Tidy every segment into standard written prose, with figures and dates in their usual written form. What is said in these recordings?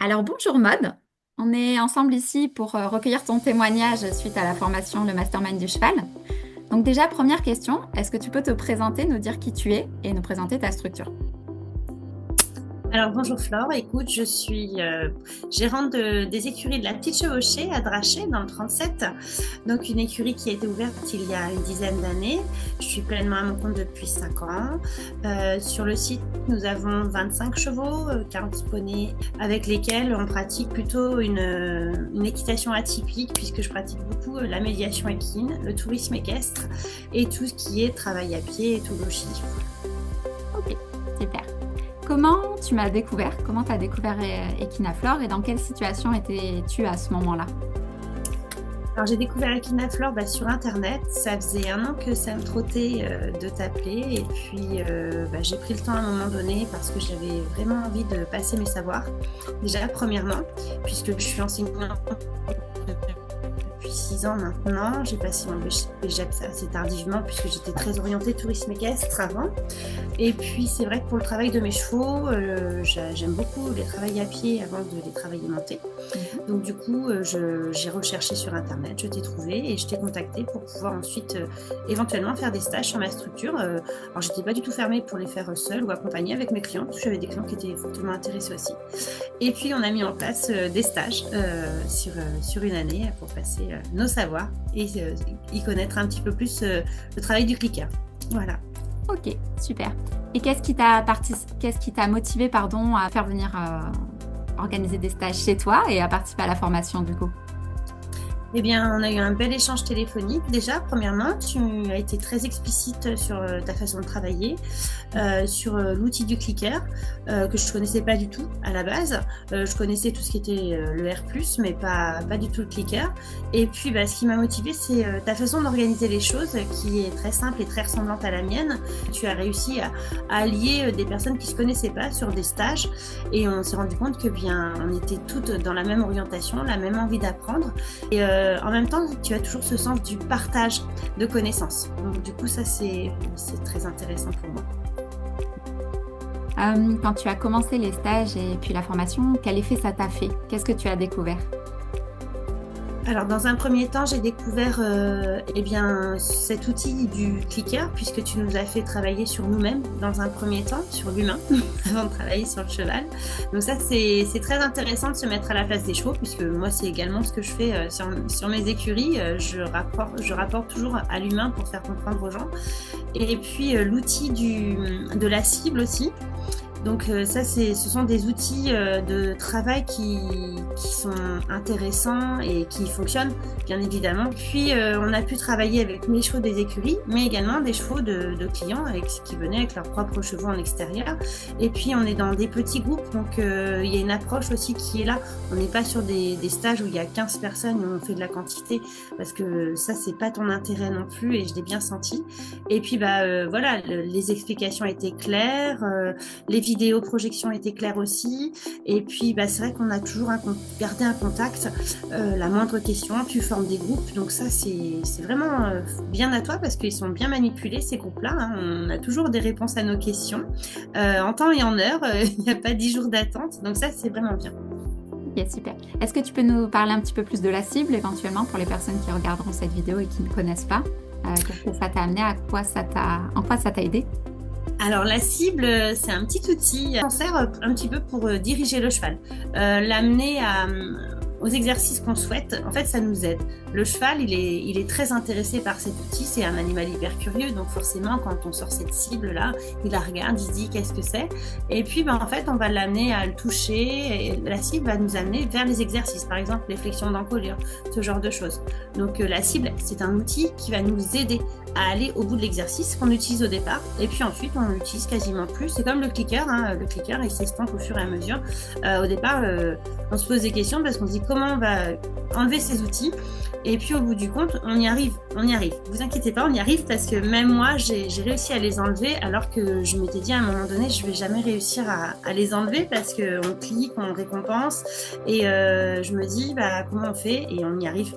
Alors bonjour Maude, on est ensemble ici pour recueillir ton témoignage suite à la formation Le Mastermind du cheval. Donc déjà, première question, est-ce que tu peux te présenter, nous dire qui tu es et nous présenter ta structure? Alors bonjour Flore, écoute, je suis gérante des écuries de la Petite Chevauchée à Draché dans le 37, donc une écurie qui a été ouverte il y a une dizaine d'années. Je suis pleinement à mon compte depuis 5 ans. Sur le site, nous avons 25 chevaux, 40 poneys avec lesquels on pratique plutôt une équitation atypique puisque je pratique beaucoup la médiation équine, le tourisme équestre et tout ce qui est travail à pied et tout logis. Ok, super. Comment tu m'as découvert? Comment tu as découvert Equinaflore et dans quelle situation étais-tu à ce moment-là? Alors j'ai découvert Equinaflore sur internet, ça faisait un an que ça me trottait de t'appeler et puis j'ai pris le temps à un moment donné parce que j'avais vraiment envie de passer mes savoirs. Déjà premièrement, puisque je suis enseignante depuis 6 ans maintenant, j'ai passé mon BGEP assez tardivement puisque j'étais très orientée tourisme équestre avant. Et puis c'est vrai que pour le travail de mes chevaux, j'aime beaucoup les travailler à pied avant de les travailler montés. Mhm. Donc du coup, j'ai recherché sur internet, je t'ai trouvé et je t'ai contacté pour pouvoir ensuite éventuellement faire des stages sur ma structure. Alors j'étais pas du tout fermée pour les faire seule ou accompagnée avec mes clients, parce que j'avais des clients qui étaient fortement intéressés aussi. Et puis on a mis en place des stages sur une année pour passer nos savoirs et y connaître un petit peu plus le travail du clicker. Voilà. Ok, super. Et qu'est-ce qui t'a motivé, pardon, à faire venir organiser des stages chez toi et à participer à la formation du coup? Eh bien, on a eu un bel échange téléphonique. Déjà, premièrement, tu as été très explicite sur ta façon de travailler, sur l'outil du clicker, que je ne connaissais pas du tout à la base. Je connaissais tout ce qui était le R+, mais pas du tout le clicker. Et puis, ce qui m'a motivée, c'est ta façon d'organiser les choses, qui est très simple et très ressemblante à la mienne. Tu as réussi à allier des personnes qui ne se connaissaient pas sur des stages, et on s'est rendu compte que bien, on était toutes dans la même orientation, la même envie d'apprendre. Et en même temps, tu as toujours ce sens du partage de connaissances. Donc du coup, ça, c'est très intéressant pour moi. Quand tu as commencé les stages et puis la formation, quel effet ça t'a fait? Qu'est-ce que tu as découvert? Alors, dans un premier temps, j'ai découvert cet outil du clicker, puisque tu nous as fait travailler sur nous-mêmes dans un premier temps, sur l'humain, avant de travailler sur le cheval. Donc ça, c'est très intéressant de se mettre à la place des chevaux, puisque moi, c'est également ce que je fais sur mes écuries. Je rapporte toujours à l'humain pour faire comprendre aux gens. Et puis, l'outil de la cible aussi. Donc ça, ce sont des outils de travail qui sont intéressants et qui fonctionnent, bien évidemment. Puis on a pu travailler avec mes chevaux des écuries, mais également des chevaux de clients qui venaient avec leurs propres chevaux en extérieur. Et puis on est dans des petits groupes, donc il y a une approche aussi qui est là. On n'est pas sur des stages où il y a 15 personnes et on fait de la quantité, parce que ça, c'est pas ton intérêt non plus, et je l'ai bien senti. Et puis voilà, les explications étaient claires. Les vidéos projections étaient claires aussi. Et puis, c'est vrai qu'on a toujours gardé un contact. La moindre question, tu formes des groupes. Donc ça, c'est vraiment bien à toi parce qu'ils sont bien manipulés, ces groupes-là, hein. On a toujours des réponses à nos questions en temps et en heure. Il n'y a pas 10 jours d'attente. Donc ça, c'est vraiment bien. Ok, super. Est-ce que tu peux nous parler un petit peu plus de la cible, éventuellement, pour les personnes qui regarderont cette vidéo et qui ne connaissent pas? Qu'est-ce que ça t'a amené? En quoi ça t'a aidé? Alors la cible, c'est un petit outil. On s'en sert un petit peu pour diriger le cheval, l'amener aux exercices qu'on souhaite. En fait, ça nous aide. Le cheval, il est très intéressé par cet outil. C'est un animal hyper curieux, donc forcément, quand on sort cette cible-là, il la regarde, il se dit qu'est-ce que c'est. Et puis, en fait, on va l'amener à le toucher. Et la cible va nous amener vers les exercices, par exemple les flexions d'encolure, ce genre de choses. Donc la cible, c'est un outil qui va nous aider à aller au bout de l'exercice qu'on utilise au départ. Et puis ensuite, on l'utilise quasiment plus. C'est comme le clicker, hein. Le clicker, il s'estompe au fur et à mesure. Au départ, on se pose des questions parce qu'on se dit comment on va enlever ces outils. Et puis au bout du compte, on y arrive, on y arrive. Vous inquiétez pas, on y arrive parce que même moi, j'ai réussi à les enlever alors que je m'étais dit à un moment donné, je vais jamais réussir à les enlever parce qu'on clique, on récompense et je me dis bah, comment on fait et on y arrive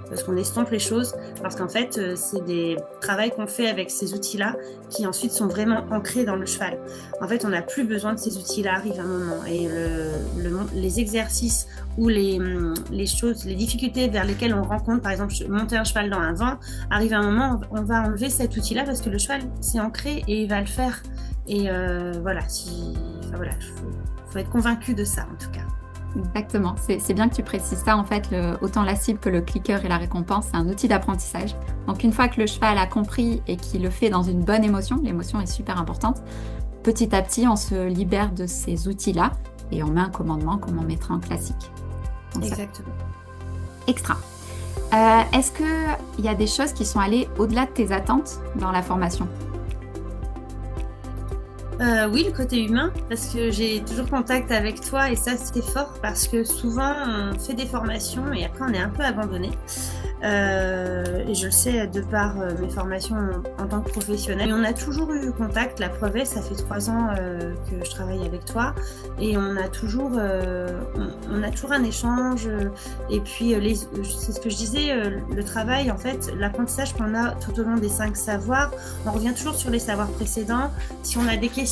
parce qu'on estompe les choses, parce qu'en fait, c'est des travaux qu'on fait avec ces outils-là qui ensuite sont vraiment ancrés dans le cheval. En fait, on n'a plus besoin de ces outils-là, arrive un moment. Et les exercices ou les choses, les difficultés vers lesquelles on rencontre, par exemple, monter un cheval dans un vent, arrive un moment, on va enlever cet outil-là parce que le cheval, c'est ancré et il va le faire. Et voilà, faut être convaincu de ça, en tout cas. Exactement, c'est bien que tu précises ça. En fait, autant la cible que le clicker et la récompense, c'est un outil d'apprentissage. Donc une fois que le cheval a compris et qu'il le fait dans une bonne émotion, l'émotion est super importante, petit à petit, on se libère de ces outils-là et on met un commandement comme on mettrait un classique. Donc, exactement. Extra. Est-ce qu'il y a des choses qui sont allées au-delà de tes attentes dans la formation ? Oui, le côté humain, parce que j'ai toujours contact avec toi et ça, c'est fort parce que souvent, on fait des formations et après, on est un peu abandonné. Et je le sais de par mes formations en tant que professionnelle. Et on a toujours eu contact, la preuve est, ça fait 3 ans que je travaille avec toi et on a toujours un échange et puis c'est ce que je disais, le travail en fait, l'apprentissage qu'on a tout au long des 5 savoirs, on revient toujours sur les savoirs précédents. Si on a des questions,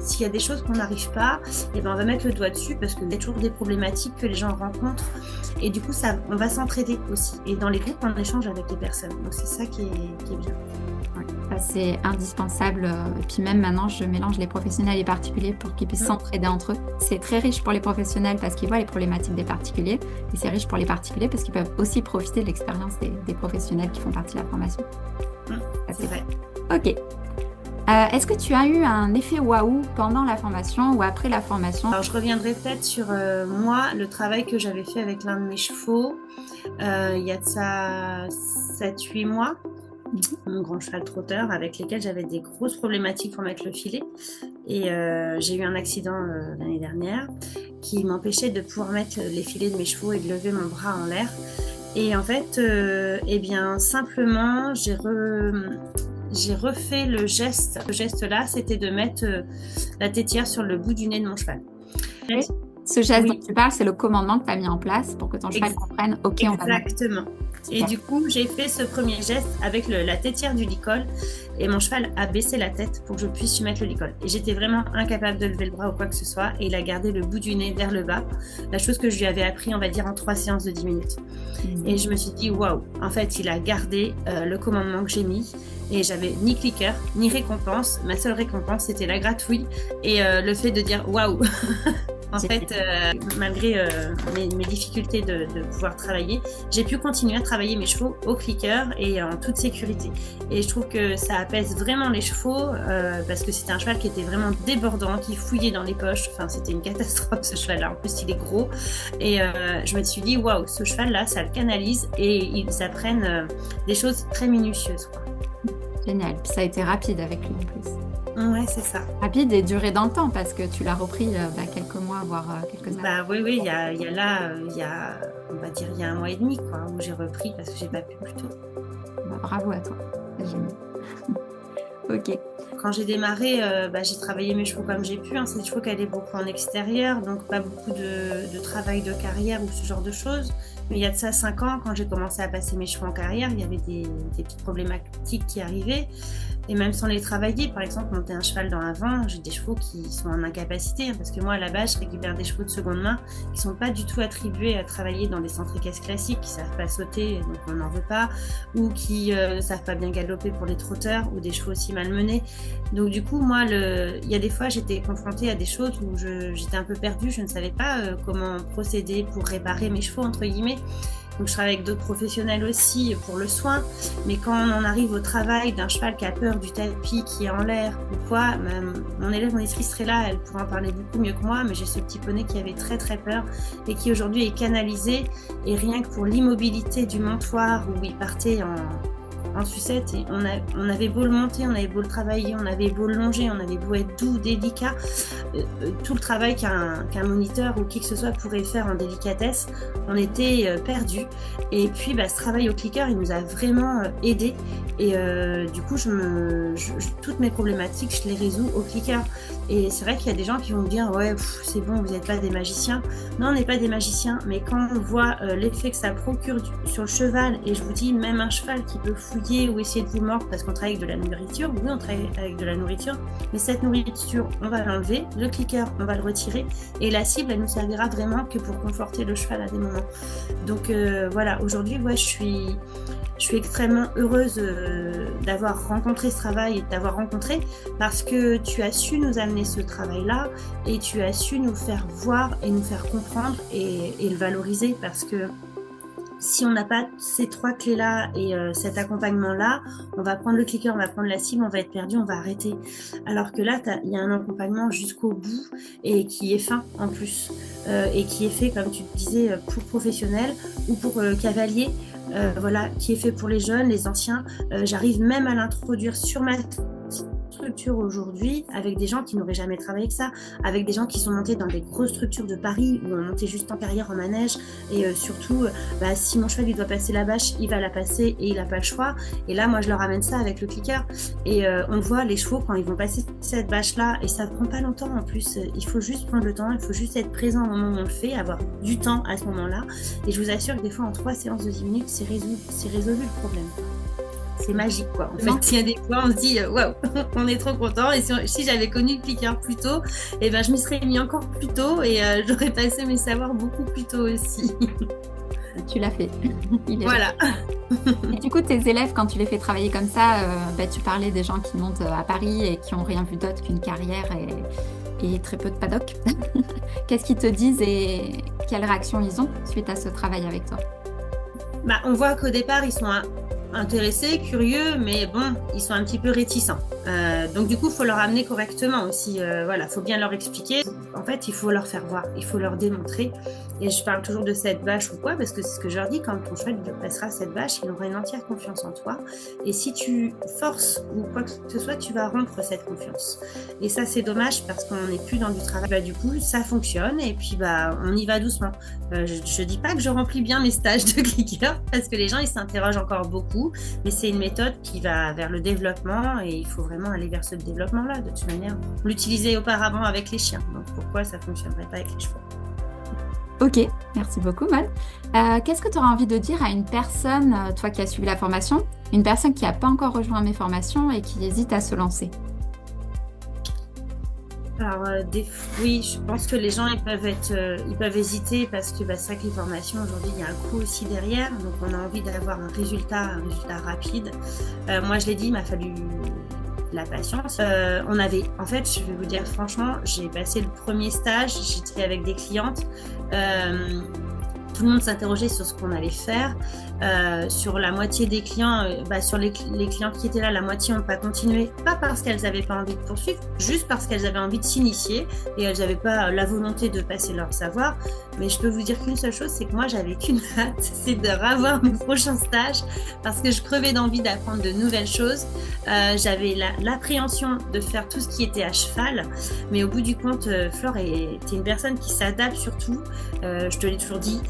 s'il y a des choses qu'on n'arrive pas, et ben on va mettre le doigt dessus parce qu'il y a toujours des problématiques que les gens rencontrent et du coup on va s'entraider aussi et dans les groupes on échange avec les personnes, donc c'est ça qui est bien. Ouais, ça, c'est indispensable et puis même maintenant je mélange les professionnels et les particuliers pour qu'ils puissent s'entraider entre eux. C'est très riche pour les professionnels parce qu'ils voient les problématiques des particuliers et c'est riche pour les particuliers parce qu'ils peuvent aussi profiter de l'expérience des professionnels qui font partie de la formation. C'est vrai. Ok. Est-ce que tu as eu un effet waouh pendant la formation ou après la formation ? Alors, je reviendrai peut-être sur moi, le travail que j'avais fait avec l'un de mes chevaux il y a de ça 7-8 mois, mon grand cheval trotteur avec lesquels j'avais des grosses problématiques pour mettre le filet. Et j'ai eu un accident l'année dernière qui m'empêchait de pouvoir mettre les filets de mes chevaux et de lever mon bras en l'air. Et en fait, eh bien, simplement, j'ai refait le geste. Ce geste-là, c'était de mettre la tétière sur le bout du nez de mon cheval. Oui. Ce geste dont tu parles, c'est le commandement que tu as mis en place pour que ton cheval comprenne « Ok, on va mettre ». Exactement. Et du coup, j'ai fait ce premier geste avec la tétière du licol et mon cheval a baissé la tête pour que je puisse lui mettre le licol. Et j'étais vraiment incapable de lever le bras ou quoi que ce soit et il a gardé le bout du nez vers le bas, la chose que je lui avais appris, on va dire, en 3 séances de 10 minutes. Et je me suis dit, waouh, en fait, il a gardé le commandement que j'ai mis et j'avais ni clicker, ni récompense. Ma seule récompense, c'était la gratouille et le fait de dire waouh. En fait, malgré mes difficultés de pouvoir travailler, j'ai pu continuer à travailler mes chevaux au clicker et en toute sécurité. Et je trouve que ça apaise vraiment les chevaux parce que c'était un cheval qui était vraiment débordant, qui fouillait dans les poches. Enfin, c'était une catastrophe ce cheval-là. En plus, il est gros. Et je me suis dit, waouh, ce cheval-là, ça le canalise et ils apprennent des choses très minutieuses, quoi. Génial. Puis ça a été rapide avec lui en plus. Ouais, c'est ça. Rapide et duré dans le temps parce que tu l'as repris quelques mois, voire quelques années. Bah oui, il y a on va dire, il y a 1 mois et demi, quoi, où j'ai repris parce que j'ai pas pu plus tôt. Bah, bravo à toi, c'est génial. Ok. Quand j'ai démarré, j'ai travaillé mes chevaux comme j'ai pu. Hein. C'est des chevaux qui allaient beaucoup en extérieur, donc pas beaucoup de travail de carrière ou ce genre de choses. Mais il y a de ça 5 ans, quand j'ai commencé à passer mes chevaux en carrière, il y avait des petites problématiques qui arrivaient. Et même sans les travailler, par exemple, monter un cheval dans un vent, j'ai des chevaux qui sont en incapacité, hein, parce que moi, à la base, je récupère des chevaux de seconde main qui ne sont pas du tout attribués à travailler dans des centres équestres classiques, qui ne savent pas sauter, donc on n'en veut pas, ou qui ne savent pas bien galoper pour les trotteurs, ou des chevaux aussi malmenés. Donc du coup, moi, il y a des fois, j'étais confrontée à des choses où j'étais un peu perdue, je ne savais pas comment procéder pour réparer mes chevaux, entre guillemets. Donc je travaille avec d'autres professionnels aussi pour le soin, mais quand on en arrive au travail d'un cheval qui a peur du tapis, qui est en l'air ou quoi, mon élève monitrice serait là, elle pourrait en parler beaucoup mieux que moi, mais j'ai ce petit poney qui avait très très peur et qui aujourd'hui est canalisé, et rien que pour l'immobilité du montoir où il partait en sucette et on avait beau le monter, on avait beau le travailler, on avait beau le longer, on avait beau être doux, délicat, tout le travail qu'un moniteur ou qui que ce soit pourrait faire en délicatesse, on était perdus. Et puis ce travail au clicker, il nous a vraiment aidés. Et du coup, toutes mes problématiques, je les résous au clicker. Et c'est vrai qu'il y a des gens qui vont me dire ouais, c'est bon, vous n'êtes pas des magiciens. Non, on n'est pas des magiciens, mais quand on voit l'effet que ça procure sur le cheval, et je vous dis, même un cheval qui peut fouiller ou essayer de vous mordre parce qu'on travaille avec de la nourriture, oui, on travaille avec de la nourriture, mais cette nourriture, on va l'enlever, le clicker, on va le retirer, et la cible, elle nous servira vraiment que pour conforter le cheval à des moments. Donc voilà, aujourd'hui, ouais, je suis extrêmement heureuse d'avoir rencontré ce travail et de t'avoir rencontré parce que tu as su nous amener ce travail-là et tu as su nous faire voir et nous faire comprendre et le valoriser parce que si on n'a pas ces 3 clés-là et cet accompagnement-là, on va prendre le clicker, on va prendre la cible, on va être perdu, on va arrêter. Alors que là, il y a un accompagnement jusqu'au bout et qui est fin en plus et qui est fait, comme tu disais, pour professionnels ou pour cavaliers. Voilà, qui est fait pour les jeunes, les anciens. J'arrive même à l'introduire sur ma structure aujourd'hui avec des gens qui n'auraient jamais travaillé que ça, avec des gens qui sont montés dans des grosses structures de Paris où on montait juste en carrière en manège et surtout si mon cheval il doit passer la bâche, il va la passer et il n'a pas le choix. Et là moi je leur amène ça avec le clicker et on voit les chevaux quand ils vont passer cette bâche là et ça prend pas longtemps en plus, il faut juste prendre le temps, il faut juste être présent au moment où on le fait, avoir du temps à ce moment là et je vous assure que des fois en 3 séances de 10 minutes c'est résolu le problème. C'est magique quoi. En fait, il y a des fois on se dit waouh, on est trop content. Et si j'avais connu le clicker plus tôt, je m'y serais mis encore plus tôt et j'aurais passé mes savoirs beaucoup plus tôt aussi. Tu l'as fait. Voilà. Et du coup, tes élèves, quand tu les fais travailler comme ça, tu parlais des gens qui montent à Paris et qui n'ont rien vu d'autre qu'une carrière et très peu de paddock. Qu'est-ce qu'ils te disent et quelle réaction ils ont suite à ce travail avec toi? On voit qu'au départ, ils sont intéressés, curieux, mais bon, ils sont un petit peu réticents. Donc du coup, il faut leur amener correctement aussi. Voilà, faut bien leur expliquer. En fait, il faut leur faire voir, il faut leur démontrer. Et je parle toujours de cette bâche ou quoi, parce que c'est ce que je leur dis, quand ton cheval passera cette bâche, il aura une entière confiance en toi. Et si tu forces ou quoi que ce soit, tu vas rompre cette confiance. Et ça, c'est dommage parce qu'on n'est plus dans du travail. Du coup, ça fonctionne et puis on y va doucement. Je dis pas que je remplis bien mes stages de clicker parce que les gens, ils s'interrogent encore beaucoup, mais c'est une méthode qui va vers le développement et il faut vraiment aller vers ce développement-là. De toute manière, on l'utilisait auparavant avec les chiens, donc pourquoi ça fonctionnerait pas avec les chevaux? Ok, merci beaucoup, Maud. Qu'est-ce que tu auras envie de dire à une personne, toi qui as suivi la formation, une personne qui n'a pas encore rejoint mes formations et qui hésite à se lancer? Alors, oui, je pense que les gens, ils peuvent hésiter parce que c'est vrai que les formations, aujourd'hui, il y a un coût aussi derrière. Donc, on a envie d'avoir un résultat rapide. Moi, je l'ai dit, il m'a fallu la patience. En fait, je vais vous dire franchement, j'ai passé le premier stage, j'étais avec des clientes. Tout le monde s'interrogeait sur ce qu'on allait faire. Sur la moitié des clients, sur les clients qui étaient là, la moitié n'ont pas continué, pas parce qu'elles n'avaient pas envie de poursuivre, juste parce qu'elles avaient envie de s'initier et elles n'avaient pas la volonté de passer leur savoir. Mais je peux vous dire qu'une seule chose, c'est que moi, j'avais qu'une hâte, c'est de revoir mes prochains stages parce que je crevais d'envie d'apprendre de nouvelles choses. J'avais l'appréhension de faire tout ce qui était à cheval, mais au bout du compte, Flore était une personne qui s'adapte surtout. Je te l'ai toujours dit,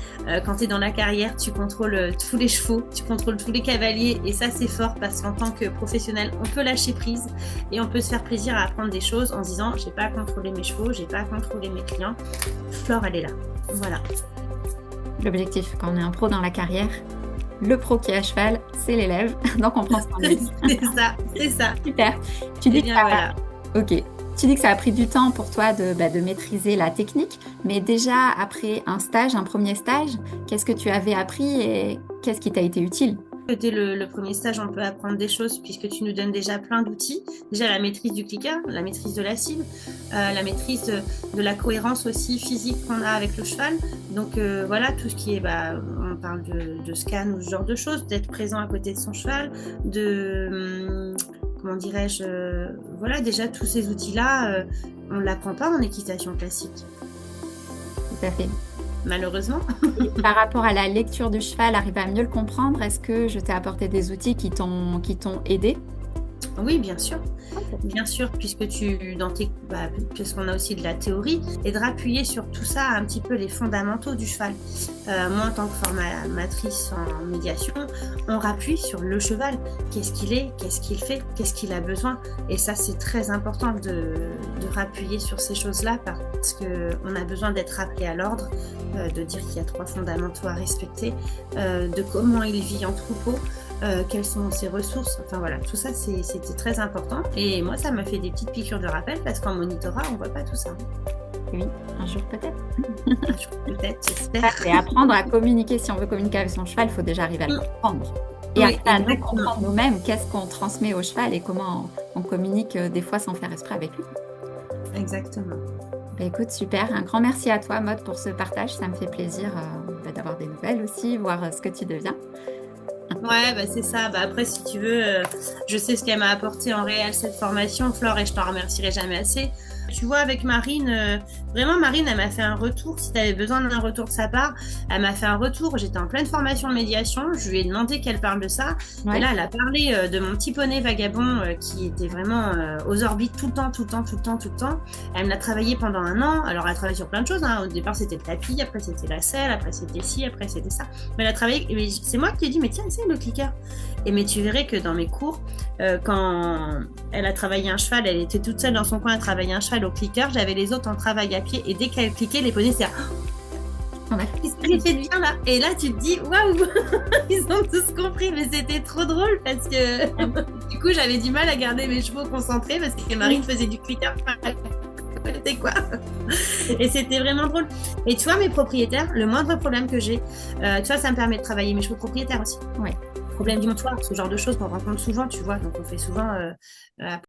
quand tu es dans la carrière, tu contrôles tous les chevaux, tu contrôles tous les cavaliers et ça c'est fort parce qu'en tant que professionnel, on peut lâcher prise et on peut se faire plaisir à apprendre des choses en se disant j'ai pas à contrôler mes chevaux, j'ai pas à contrôler mes clients. Flore, elle est là. Voilà. L'objectif quand on est un pro dans la carrière, le pro qui est à cheval, c'est l'élève. Donc on prend soin de lui. C'est ça. Super. Tu dis bien, voilà. Ok. Tu dis que ça a pris du temps pour toi de maîtriser la technique, mais déjà après un premier stage, qu'est-ce que tu avais appris et qu'est-ce qui t'a été utile? Dès le premier stage, on peut apprendre des choses puisque tu nous donnes déjà plein d'outils. Déjà la maîtrise du clicker, la maîtrise de la cible, la maîtrise de la cohérence aussi physique qu'on a avec le cheval. Donc voilà, tout ce qui est, on parle de scan ou ce genre de choses, d'être présent à côté de son cheval, comment dirais-je, voilà, déjà tous ces outils-là, on ne l'apprend pas en équitation classique. Tout à fait. malheureusement. Et par rapport à la lecture du cheval, arrive à mieux le comprendre, est-ce que je t'ai apporté des outils qui t'ont aidé? Oui, bien sûr. Ok. Bien sûr, puisque puisqu'on a aussi de la théorie, et de rappuyer sur tout ça un petit peu les fondamentaux du cheval. Moi, en tant que formatrice en médiation, on rappuie sur le cheval. Qu'est-ce qu'il est, qu'est-ce qu'il fait, qu'est-ce qu'il a besoin. Et ça, c'est très important de rappuyer sur ces choses-là parce qu'on a besoin d'être rappelé à l'ordre, de dire qu'il y a 3 fondamentaux à respecter, de comment il vit en troupeau. Quelles sont ses ressources, enfin voilà, tout ça c'était très important et moi ça m'a fait des petites piqûres de rappel parce qu'en monitorat on voit pas tout ça. Oui, un jour peut-être. Un jour peut-être, Ça, j'espère. c'est apprendre à communiquer. Si on veut communiquer avec son cheval, il faut déjà arriver à le comprendre. Et Oui, arriver à nous exactement. comprendre nous-mêmes, qu'est-ce qu'on transmet au cheval et comment on communique des fois sans faire exprès avec lui. Exactement. Bah, écoute, super. Un grand merci à toi, Maud, pour ce partage. Ça me fait plaisir d'avoir des nouvelles aussi, voir ce que tu deviens. Ouais, bah c'est ça. Bah après, si tu veux, je sais ce qu'elle m'a apporté en réel cette formation, Flore, et je t'en remercierai jamais assez. Tu vois, avec Marine, vraiment, Marine, elle m'a fait un retour. Si tu avais besoin d'un retour de sa part, elle m'a fait un retour. J'étais en pleine formation de médiation. Je lui ai demandé qu'elle parle de ça. Et Ouais. là, elle a parlé de mon petit poney vagabond qui était vraiment aux orbites tout le temps, tout le temps, tout le temps, tout le temps. Elle me l'a travaillé pendant 1 an. Alors, elle a travaillé sur plein de choses, hein. Au départ, c'était le tapis, après, c'était la selle, après, c'était ci, après, c'était ça. Mais elle a travaillé. Et c'est moi qui ai dit, mais tiens, essaye le clicker. Et mais tu verrais que dans mes cours, quand elle a travaillé un cheval, elle était toute seule dans son coin à travailler un cheval au clicker. J'avais les autres en travail à pied et dès qu'elle cliquait, les poneys, c'est Ouais. qu'est-ce que j'ai fait de bien là? Et là, tu te dis, waouh, ils ont tous compris, mais c'était trop drôle parce que du coup, j'avais du mal à garder mes chevaux concentrés parce que Marine faisait du clicker. C'était quoi? Et c'était vraiment drôle. Et tu vois, mes propriétaires, le moindre problème que j'ai, tu vois, ça me permet de travailler mes chevaux propriétaires aussi. Ouais. Problème du montoir, ce genre de choses qu'on rencontre souvent, tu vois. Donc, on fait souvent